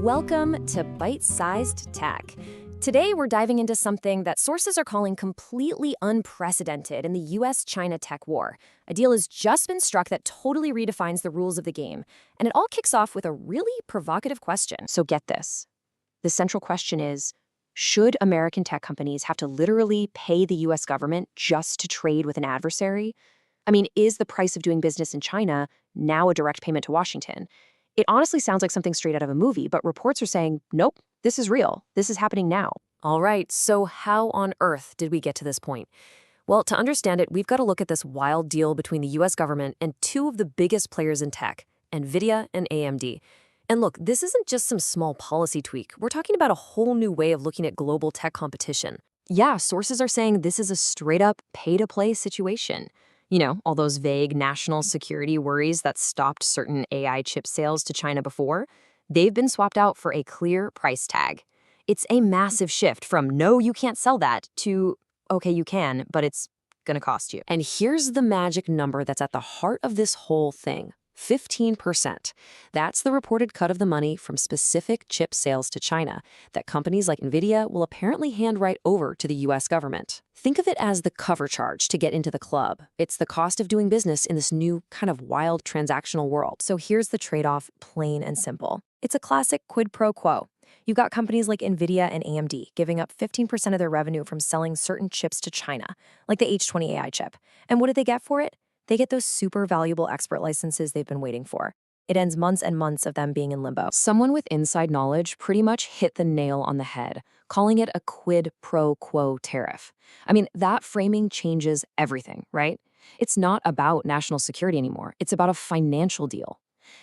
Welcome to Byte-Sized Tech. Today, we're diving into something that sources are calling completely unprecedented in the US-China tech war. A deal has just been struck that totally redefines the rules of the game, and it all kicks off with a really provocative question. So get this. The central question is, should American tech companies have to literally pay the US government just to trade with an adversary? I mean, is the price of doing business in China now a direct payment to Washington? It honestly sounds like something straight out of a movie, but reports are saying, nope, this is real. This is happening now. All right, so how on earth did we get to this point? Well, to understand it, we've got to look at this wild deal between the US government and two of the biggest players in tech, NVIDIA and AMD. And look, this isn't just some small policy tweak. We're talking about a whole new way of looking at global tech competition. Yeah, sources are saying this is a straight-up pay-to-play situation. You know, all those vague national security worries that stopped certain AI chip sales to China before, they've been swapped out for a clear price tag. It's a massive shift from, no, you can't sell that, to, okay, you can, but it's gonna cost you. And here's the magic number that's at the heart of this whole thing. 15%. That's the reported cut of the money from specific chip sales to China that companies like NVIDIA will apparently hand right over to the US government. Think of it as the cover charge to get into the club. It's the cost of doing business in this new kind of wild transactional world. So here's the trade-off, plain and simple. It's a classic quid pro quo. You've got companies like NVIDIA and AMD giving up 15% of their revenue from selling certain chips to China, like the H20 AI chip. And what do they get for it? They get those super valuable expert licenses they've been waiting for. It ends months and months of them being in limbo. Someone with inside knowledge pretty much hit the nail on the head, calling it a quid pro quo tariff. I mean, that framing changes everything, right? It's not about national security anymore. It's about a financial deal.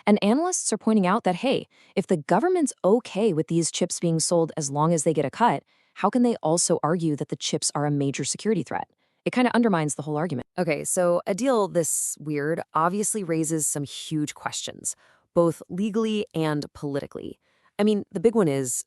And analysts are pointing out that, hey, if the government's okay with these chips being sold as long as they get a cut, how can they also argue that the chips are a major security threat? It kind of undermines the whole argument. Okay, so a deal this weird obviously raises some huge questions, both legally and politically. I mean, the big one is,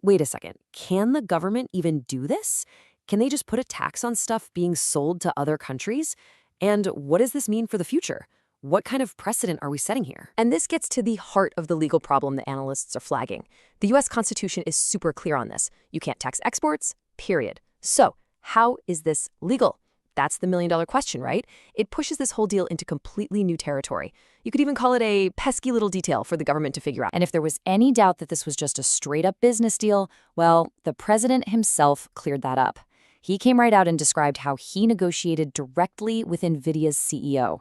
wait a second, can the government even do this? Can they just put a tax on stuff being sold to other countries? And what does this mean for the future? What kind of precedent are we setting here? And this gets to the heart of the legal problem that analysts are flagging. The US Constitution is super clear on this. You can't tax exports, period. So, how is this legal? That's the million-dollar question, right? It pushes this whole deal into completely new territory. You could even call it a pesky little detail for the government to figure out. And if there was any doubt that this was just a straight-up business deal, well, the president himself cleared that up. He came right out and described how he negotiated directly with NVIDIA's CEO.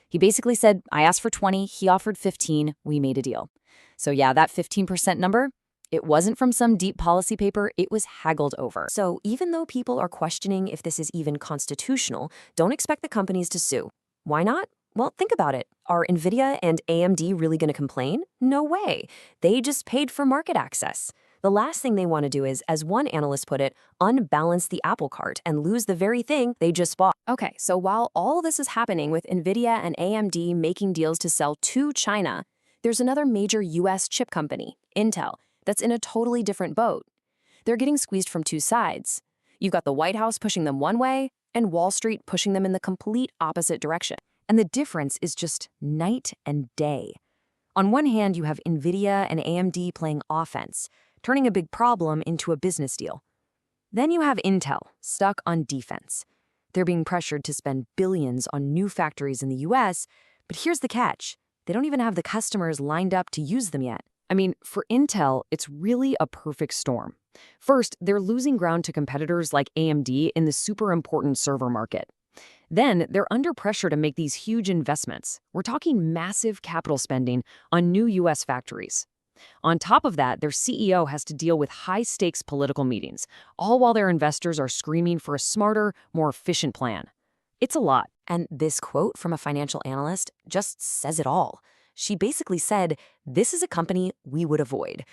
He basically said, I asked for 20, he offered 15, we made a deal. So yeah, that 15% number, it wasn't from some deep policy paper, it was haggled over. So even though people are questioning if this is even constitutional, don't expect the companies to sue. Why not? Well, think about it. Are NVIDIA and AMD really going to complain? No way. They just paid for market access. The last thing they want to do is, as one analyst put it, unbalance the apple cart and lose the very thing they just bought. Okay, so while all this is happening with NVIDIA and AMD making deals to sell to China, there's another major US chip company, Intel, that's in a totally different boat. They're getting squeezed from two sides. You've got the White House pushing them one way, and Wall Street pushing them in the complete opposite direction. And the difference is just night and day. On one hand, you have NVIDIA and AMD playing offense, turning a big problem into a business deal. Then you have Intel, stuck on defense. They're being pressured to spend billions on new factories in the US, but here's the catch. They don't even have the customers lined up to use them yet. I mean, for Intel, it's really a perfect storm. First, they're losing ground to competitors like AMD in the super important server market. Then, they're under pressure to make these huge investments. We're talking massive capital spending on new US factories. On top of that, their CEO has to deal with high-stakes political meetings, all while their investors are screaming for a smarter, more efficient plan. It's a lot. And this quote from a financial analyst just says it all. She basically said, this is a company we would avoid.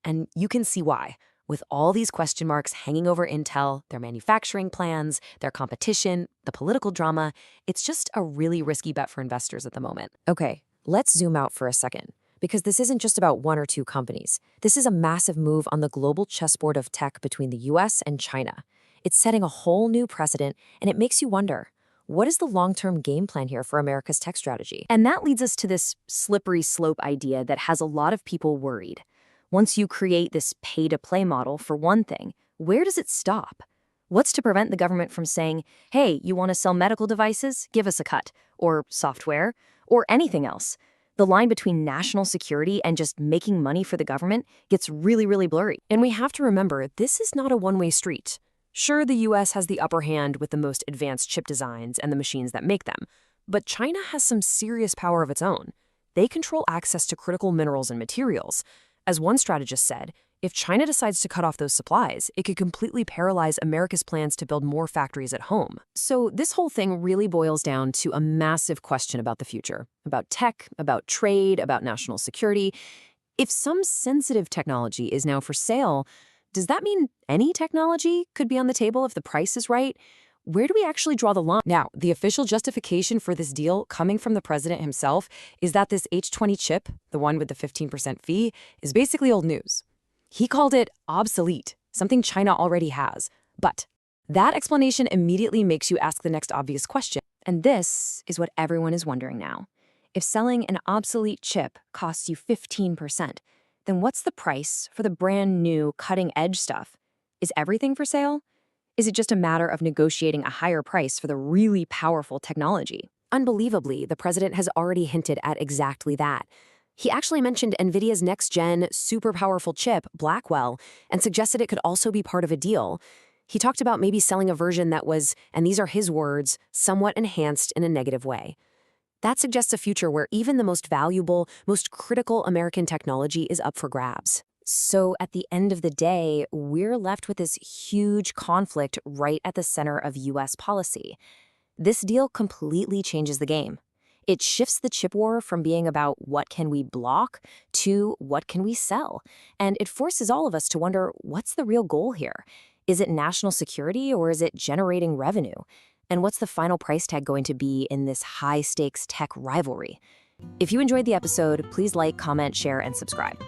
And you can see why. With all these question marks hanging over Intel, their manufacturing plans, their competition, the political drama, it's just a really risky bet for investors at the moment. Okay, let's zoom out for a second, because this isn't just about one or two companies. This is a massive move on the global chessboard of tech between the US and China. It's setting a whole new precedent, and it makes you wonder, what is the long-term game plan here for America's tech strategy? And that leads us to this slippery slope idea that has a lot of people worried. Once you create this pay-to-play model for one thing, where does it stop? What's to prevent the government from saying, hey, you want to sell medical devices? Give us a cut. Or software? Or anything else? The line between national security and just making money for the government gets really, really blurry. And we have to remember, this is not a one-way street. Sure, the US has the upper hand with the most advanced chip designs and the machines that make them, but China has some serious power of its own. They control access to critical minerals and materials. As one strategist said, if China decides to cut off those supplies, it could completely paralyze America's plans to build more factories at home. So this whole thing really boils down to a massive question about the future, about tech, about trade, about national security. If some sensitive technology is now for sale, does that mean any technology could be on the table if the price is right? Where do we actually draw the line? Now, the official justification for this deal coming from the president himself is that this H20 chip, the one with the 15% fee, is basically old news. He called it obsolete, something China already has. But that explanation immediately makes you ask the next obvious question. And this is what everyone is wondering now. If selling an obsolete chip costs you 15%, then what's the price for the brand new cutting-edge stuff? Is everything for sale? Is it just a matter of negotiating a higher price for the really powerful technology? Unbelievably, the president has already hinted at exactly that. He actually mentioned NVIDIA's next-gen, super powerful chip, Blackwell, and suggested it could also be part of a deal. He talked about maybe selling a version that was, and these are his words, somewhat enhanced in a negative way. That suggests a future where even the most valuable, most critical American technology is up for grabs. So at the end of the day, we're left with this huge conflict right at the center of US policy. This deal completely changes the game. It shifts the chip war from being about what can we block to what can we sell. And it forces all of us to wonder, what's the real goal here? Is it national security or is it generating revenue? And what's the final price tag going to be in this high-stakes tech rivalry? If you enjoyed the episode, please like, comment, share, and subscribe.